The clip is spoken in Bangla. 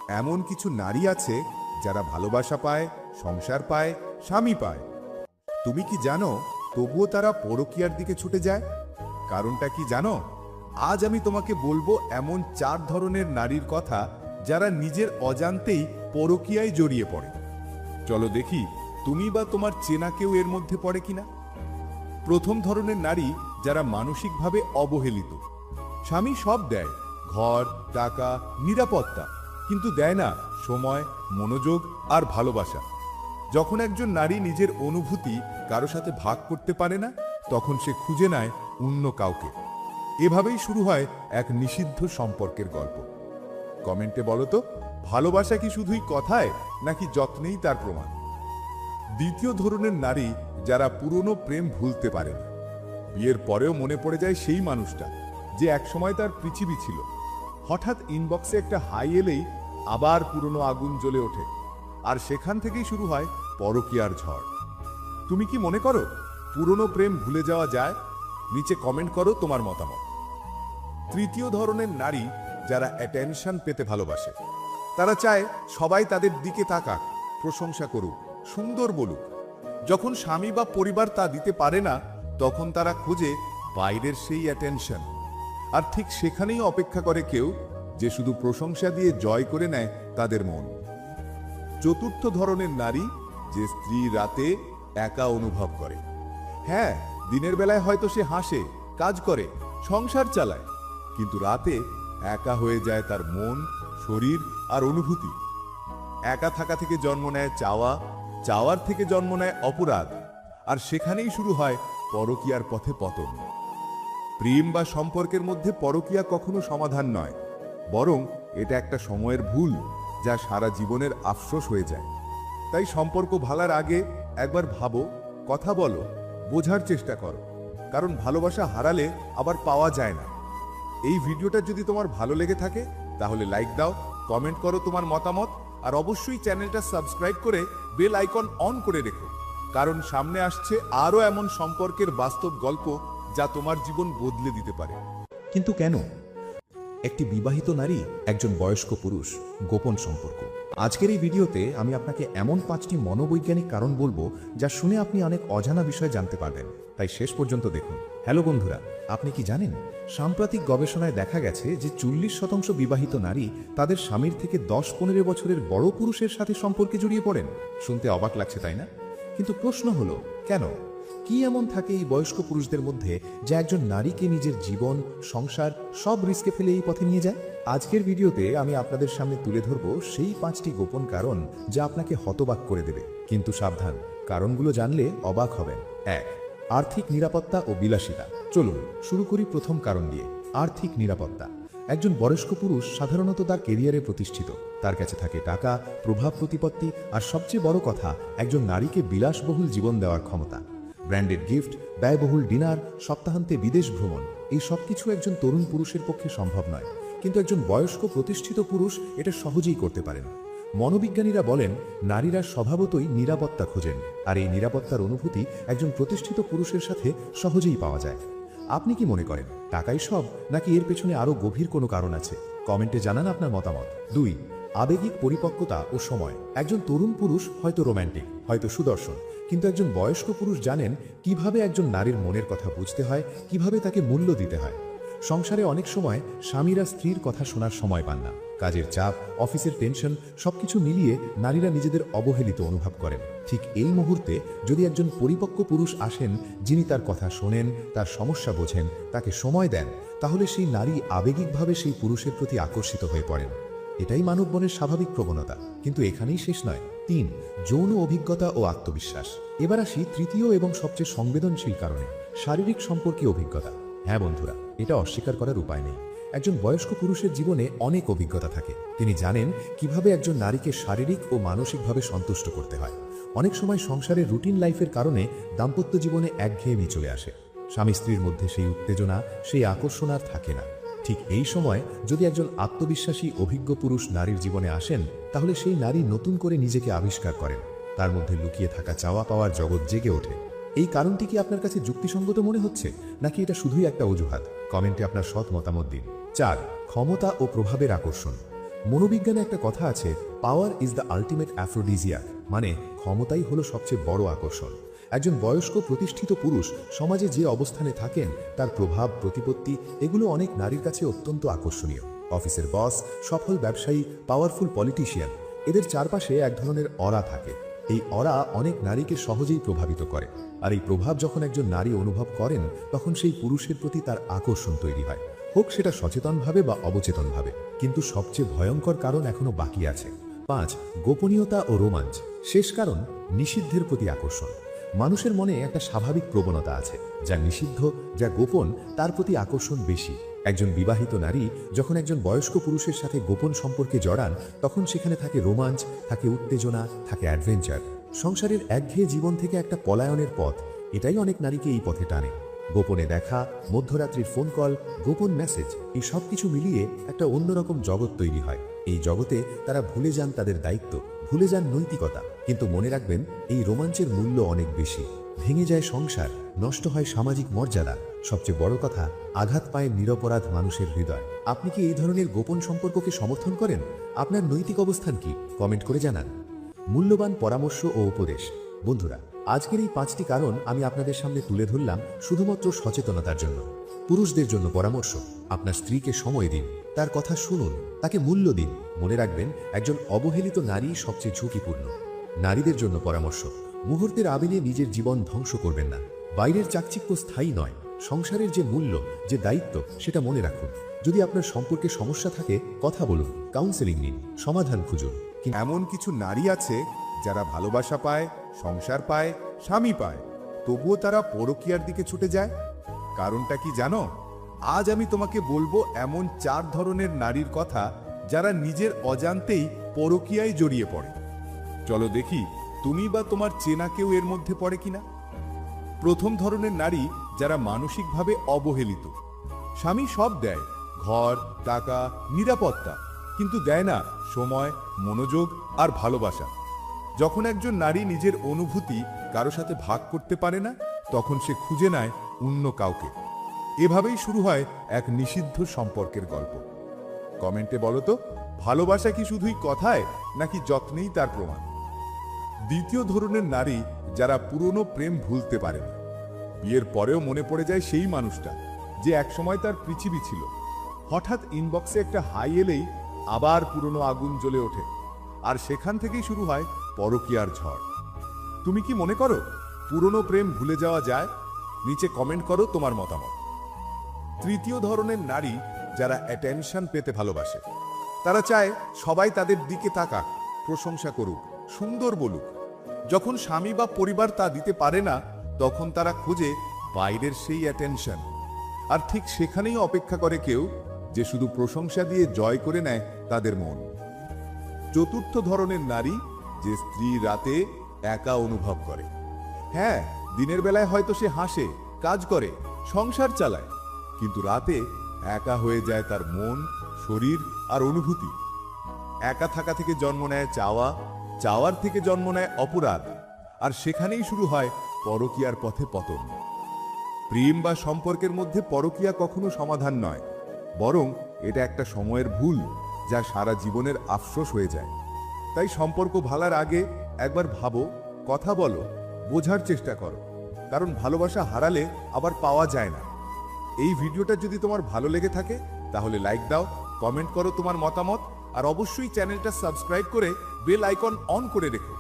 এমন কিছু নারী আছে যারা ভালোবাসা পায়, সংসার পায়, স্বামী পায়। তুমি কি জানো তবুও তারা পরকীয়ার দিকে ছুটে যায়? কারণটা কি জানো? আজ আমি তোমাকে বলবো এমন 4 ধরনের নারীর কথা যারা নিজের অজান্তেই পরকীয়ায় জড়িয়ে পড়ে। চলো দেখি তুমি বা তোমার চেনা কেউ এর মধ্যে পড়ে কিনা। প্রথম ধরনের নারী যারা মানসিকভাবে অবহেলিত। স্বামী সব দেয়, ঘর, টাকা, নিরাপত্তা, কিন্তু দেয় না সময়, মনোযোগ আর ভালোবাসা। যখন একজন নারী নিজের অনুভূতি কারো সাথে ভাগ করতে পারে না, তখন সে খুঁজে নেয় অন্য কাউকে। এভাবেই শুরু হয় এক নিষিদ্ধ সম্পর্কের গল্প। কমেন্টে বলো তো, ভালোবাসা কি শুধুই কথায় নাকি যত্নেই তার প্রমাণ? দ্বিতীয় ধরনের নারী যারা পুরনো প্রেম ভুলতে পারে না। বিয়ের পরেও মনে পড়ে যায় সেই মানুষটা যে একসময় তার পৃথিবী ছিল। হঠাৎ ইনবক্সে একটা হাই এলেই আবার পুরনো আগুন জ্বলে ওঠে, আর সেখান থেকেই শুরু হয় পরকীয়ার ঝড়। তুমি কি মনে করো পুরনো প্রেম ভুলে যাওয়া যায়? নিচে কমেন্ট করো তোমার মতামত। তৃতীয় ধরনের নারী যারা অ্যাটেনশন পেতে ভালোবাসে। তারা চায় সবাই তাদের দিকে তাকাক, প্রশংসা করুক, সুন্দর বলুক। যখন স্বামী বা পরিবার তা দিতে পারে না, তখন তারা খোঁজে বাইরের সেই অ্যাটেনশন। আর ঠিক সেখানেই অপেক্ষা করে কেউ যে শুধু প্রশংসা দিয়ে জয় করে নেয় তাদের মন। চতুর্থ ধরনের নারী যে স্ত্রী রাতে একা অনুভব করে। হ্যাঁ, দিনের বেলায় হয়তো সে হাসে, কাজ করে, সংসার চালায়, কিন্তু রাতে একা হয়ে যায় তার মন, শরীর আর অনুভূতি। একা থাকা থেকে জন্ম নেয় চাওয়া, চাওয়ার থেকে জন্ম নেয় অপরাধ, আর সেখানেই শুরু হয় পরকীয়ার পথে পতন। প্রেম বা সম্পর্কের মধ্যে পরকীয়া কখনো সমাধান নয়, বরং এটা একটা সময়ের ভুল যা সারা জীবনের আফসোস হয়ে যায়। তাই সম্পর্ক ভালার আগে একবার ভাবো, কথা বলো, বোঝার চেষ্টা করো, কারণ ভালোবাসা হারালে আবার পাওয়া যায় না। এই ভিডিওটা যদি তোমার ভালো লেগে থাকে তাহলে লাইক দাও, কমেন্ট করো তোমার মতামত, আর অবশ্যই চ্যানেলটা সাবস্ক্রাইব করে বেল আইকন অন করে রেখো, কারণ সামনে আসছে আরও এমন সম্পর্কের বাস্তব গল্প যা তোমার জীবন বদলে দিতে পারে। কিন্তু কেন? একটি বিবাহিত নারী, একজন বয়স্ক পুরুষ, গোপন সম্পর্ক। আজকের এই ভিডিওতে আমি আপনাকে এমন 5টি মনোবৈজ্ঞানিক কারণ বলবো যা শুনে আপনি অনেক অজানা বিষয় জানতে পারবেন, তাই শেষ পর্যন্ত দেখুন। হ্যালো বন্ধুরা, আপনি কি জানেন সাম্প্রতিক গবেষণায় দেখা গেছে যে 40% বিবাহিত নারী তাদের স্বামীর থেকে 10-15 বছরের বড় পুরুষের সাথে সম্পর্কে জড়িয়ে পড়েন? শুনতে অবাক লাগছে, তাই না? কিন্তু প্রশ্ন হলো, কেন? কি এমন থাকে এই বয়স্ক পুরুষদের মধ্যে যা একজন নারীকে নিজের জীবন, সংসার সব রিস্কে ফেলে এই পথে নিয়ে যায়? আজকের ভিডিওতে আমি আপনাদের সামনে তুলে ধরব সেই 5টি গোপন কারণ যা আপনাকে হতবাক করে দেবে। কিন্তু সাবধান, কারণগুলো জানলে অবাক হবেন। 1. আর্থিক নিরাপত্তা ও বিলাসিতা। চলুন শুরু করি প্রথম কারণ দিয়ে, আর্থিক নিরাপত্তা। একজন বয়স্ক পুরুষ সাধারণত তার কেরিয়ারে প্রতিষ্ঠিত। তার কাছে থাকে টাকা, প্রভাব, প্রতিপত্তি, আর সবচেয়ে বড় কথা, একজন নারীকে বিলাসবহুল জীবন দেওয়ার ক্ষমতা। ব্র্যান্ডেড গিফট, ব্যয়বহুল ডিনার, সপ্তাহান্তে বিদেশ ভ্রমণ, এই সব কিছু একজন তরুণ পুরুষের পক্ষে সম্ভব নয়, কিন্তু একজন বয়স্ক প্রতিষ্ঠিত পুরুষ এটা সহজেই করতে পারেন। মনোবিজ্ঞানীরা বলেন নারীরা স্বভাবতই নিরাপত্তা খোঁজেন, আর এই নিরাপত্তার অনুভূতি একজন প্রতিষ্ঠিত পুরুষের সাথে সহজেই পাওয়া যায়। আপনি কি মনে করেন টাকাই সব, নাকি এর পেছনে আরও গভীর কোনো কারণ আছে? কমেন্টে জানান আপনার মতামত। 2. আবেগিক পরিপক্কতা ও সময়। একজন তরুণ পুরুষ হয়তো রোম্যান্টিক, হয়তো সুদর্শন, কিন্তু একজন বয়স্ক পুরুষ জানেন কিভাবে একজন নারীর মনের কথা বুঝতে হয়, কিভাবে তাকে মূল্য দিতে হয়। সংসারে অনেক সময় স্বামীরা স্ত্রীর কথা শোনার সময় পান না। কাজের চাপ, অফিসের টেনশন, সবকিছু মিলিয়ে নারীরা নিজেদের অবহেলিত অনুভব করেন। ঠিক এই মুহূর্তে যদি একজন পরিপক্ক পুরুষ আসেন, যিনি তার কথা শোনেন, তার সমস্যা বোঝেন, তাকে সময় দেন, তাহলে সেই নারী আবেগিকভাবে সেই পুরুষের প্রতি আকর্ষিত হয়ে পড়েন। এটাই মানব মনের স্বাভাবিক প্রবণতা, কিন্তু এখানেই শেষ নয়। 3. যৌন অভিজ্ঞতা ও আত্মবিশ্বাস। এবার আসি তৃতীয় এবং সবচেয়ে সংবেদনশীল কারণে, শারীরিক সম্পর্কে অভিজ্ঞতা। হ্যাঁ বন্ধুরা, এটা অস্বীকার করার উপায় নেই। একজন বয়স্ক পুরুষের জীবনে অনেক অভিজ্ঞতা থাকে। তিনি জানেন কিভাবে একজন নারীকে শারীরিক ও মানসিকভাবে সন্তুষ্ট করতে হয়। অনেক সময় সংসারের রুটিন লাইফের কারণে দাম্পত্য জীবনে একঘেয়েমি চলে আসে। স্বামী স্ত্রীর মধ্যে সেই উত্তেজনা, সেই আকর্ষণ আর থাকে না। ঠিক এই সময় যদি একজন আত্মবিশ্বাসী অভিজ্ঞ পুরুষ নারীর জীবনে আসেন, তাহলে সেই নারী নতুন করে নিজেকে আবিষ্কার করেন। তার মধ্যে লুকিয়ে থাকা চাওয়া পাওয়ার জগৎ জেগে ওঠে। এই কারণটি কি আপনার কাছে যুক্তিসঙ্গত মনে হচ্ছে, নাকি এটা শুধুই একটা অজুহাত? কমেন্টে আপনার সৎ মতামত দিন। 4. ক্ষমতা ও প্রভাবের আকর্ষণ। মনোবিজ্ঞানে একটা কথা আছে, পাওয়ার ইজ দ্য আল্টিমেট অ্যাফ্রোডিজিয়াক, মানে ক্ষমতাই হলো সবচেয়ে বড় আকর্ষণ। একজন বয়স্ক প্রতিষ্ঠিত পুরুষ সমাজে যে অবস্থানে থাকেন, তার প্রভাব, প্রতিপত্তি, এগুলো অনেক নারীর কাছে অত্যন্ত আকর্ষণীয়। অফিসের বস, সফল ব্যবসায়ী, পাওয়ারফুল পলিটিশিয়ান, এদের চারপাশে এক ধরনের অরা থাকে। এই অরা অনেক নারীকে সহজেই প্রভাবিত করে, আর এই প্রভাব যখন একজন নারী অনুভব করেন, তখন সেই পুরুষের প্রতি তার আকর্ষণ তৈরি হয়, হোক সেটা সচেতনভাবে বা অবচেতনভাবে। কিন্তু সবচেয়ে ভয়ঙ্কর কারণ এখনো বাকি আছে। 5. গোপনীয়তা ও রোমাঞ্চ। শেষ কারণ, নিষিদ্ধের প্রতি আকর্ষণ। মানুষের মনে একটা স্বাভাবিক প্রবণতা আছে, যা নিষিদ্ধ, যা গোপন, তার প্রতি আকর্ষণ বেশি। একজন বিবাহিত নারী যখন একজন বয়স্ক পুরুষের সাথে গোপন সম্পর্কে জড়ান, তখন সেখানে থাকে রোমাঞ্চ, থাকে উত্তেজনা, থাকে অ্যাডভেঞ্চার। সংসারের একঘেয়ে জীবন থেকে একটা পলায়নের পথ, এটাই অনেক নারীকে এই পথে টানে। গোপনে দেখা, মধ্যরাত্রির ফোন কল, গোপন মেসেজ, এই সব কিছু মিলিয়ে একটা অন্যরকম জগৎ তৈরি হয়। এই জগতে তারা ভুলে যান তাদের দায়িত্ব, ভুলে যান নৈতিকতা। কিন্তু মনে রাখবেন, এই রোমাঞ্চের মূল্য অনেক বেশি। ভেঙে যায় সংসার, নষ্ট হয় সামাজিক মর্যাদা, সবচেয়ে বড় কথা, আঘাত পায় নিরপরাধ মানুষের হৃদয়। আপনি কি এই ধরনের গোপন সম্পর্ককে সমর্থন করেন? আপনার নৈতিক অবস্থান কি? কমেন্ট করে জানান। মূল্যবান পরামর্শ ও উপদেশ। বন্ধুরা, আজকের এই 5টি কারণ আমি আপনাদের সামনে তুলে ধরলাম শুধুমাত্র সচেতনতার জন্য। পুরুষদের জন্য পরামর্শ: আপনার স্ত্রীকে সময় দিন, তার কথা শুনুন, তাকে মূল্য দিন। মনে রাখবেন, একজন অবহেলিত নারী সবচেয়ে ঝুঁকিপূর্ণ। নারীদের জন্য পরামর্শ: মুহূর্তের আবেগে নিজের জীবন ধ্বংস করবেন না। বাইরের চাকচিক্য স্থায়ী নয়, সংসারের যে মূল্য, যে দায়িত্ব, সেটা মনে রাখুন। যদি আপনার সম্পর্কে সমস্যা থাকে, কথা বলুন, কাউন্সেলিং নিন, সমাধান খুঁজুন। এমন কিছু নারী আছে যারা ভালোবাসা পায়, সংসার পায়, স্বামী পায়, তবুও তারা পরকীয়ার দিকে ছুটে যায়। কারণটা কি জানো? আজ আমি তোমাকে বলবো এমন 4 ধরনের নারীর কথা যারা নিজের অজান্তেই পরকীয়ায় জড়িয়ে পড়ে। চলো দেখি তুমি বা তোমার চেনা কেউ এর মধ্যে পড়ে কিনা। প্রথম ধরনের নারী যারা মানসিকভাবে অবহেলিত। স্বামী সব দেয়, ঘর, টাকা, নিরাপত্তা, কিন্তু দেয় না সময়, মনোযোগ আর ভালোবাসা। যখন একজন নারী নিজের অনুভূতি কারো সাথে ভাগ করতে পারে না, তখন সে খুঁজে নেয় অন্য কাউকে। এভাবেই শুরু হয় এক নিষিদ্ধ সম্পর্কের গল্প। কমেন্টে বলো তো, ভালোবাসা কি শুধুই কথায়, নাকি যত্নেই তার প্রমাণ? দ্বিতীয় ধরনের নারী যারা পুরনো প্রেম ভুলতে পারে না। বিয়ের পরেও মনে পড়ে যায় সেই মানুষটা যে একসময় তার পৃথিবী ছিল। হঠাৎ ইনবক্সে একটা হাই এলেই আবার পুরনো আগুন জ্বলে ওঠে, আর সেখান থেকেই শুরু হয় পরকীয়ার ঝড়। তুমি কি মনে করো পুরনো প্রেম ভুলে যাওয়া যায়? নিচে কমেন্ট করো তোমার মতামত। তৃতীয় ধরনের নারী যারা অ্যাটেনশন পেতে ভালোবাসে। তারা চায় সবাই তাদের দিকে তাকাক, প্রশংসা করুক, সুন্দর বলুক। যখন স্বামী বা পরিবার তা দিতে পারে না, তখন তারা খোঁজে বাইরের সেই অ্যাটেনশন। আর ঠিক সেখানেই অপেক্ষা করে কেউ যে শুধু প্রশংসা দিয়ে জয় করে নেয় তাদের মন। চতুর্থ ধরনের নারী যে স্ত্রী রাতে একা অনুভব করে। হ্যাঁ, দিনের বেলায় হয়তো সে হাসে, কাজ করে, সংসার চালায়, কিন্তু রাতে একা হয়ে যায় তার মন, শরীর আর অনুভূতি। একা থাকা থেকে জন্ম নেয় চাওয়া, চাওয়ার থেকে জন্ম নেয় অপরাধ, আর সেখানেই শুরু হয় পরকীয়ার পথে পতন। প্রেম বা সম্পর্কের মধ্যে পরকীয়া কখনো সমাধান নয়, বরং এটা একটা সময়ের ভুল যা সারা জীবনের আফসোস হয়ে যায়। তাই সম্পর্ক ভালার আগে একবার ভাবো, কথা বলো, বোঝার চেষ্টা করো, কারণ ভালোবাসা হারালে আবার পাওয়া যায় না। এই ভিডিওটা যদি তোমার ভালো লেগে থাকে তাহলে লাইক দাও, কমেন্ট করো তোমার মতামত, আর অবশ্যই চ্যানেলটা সাবস্ক্রাইব করে বেল আইকন অন করে রেখো।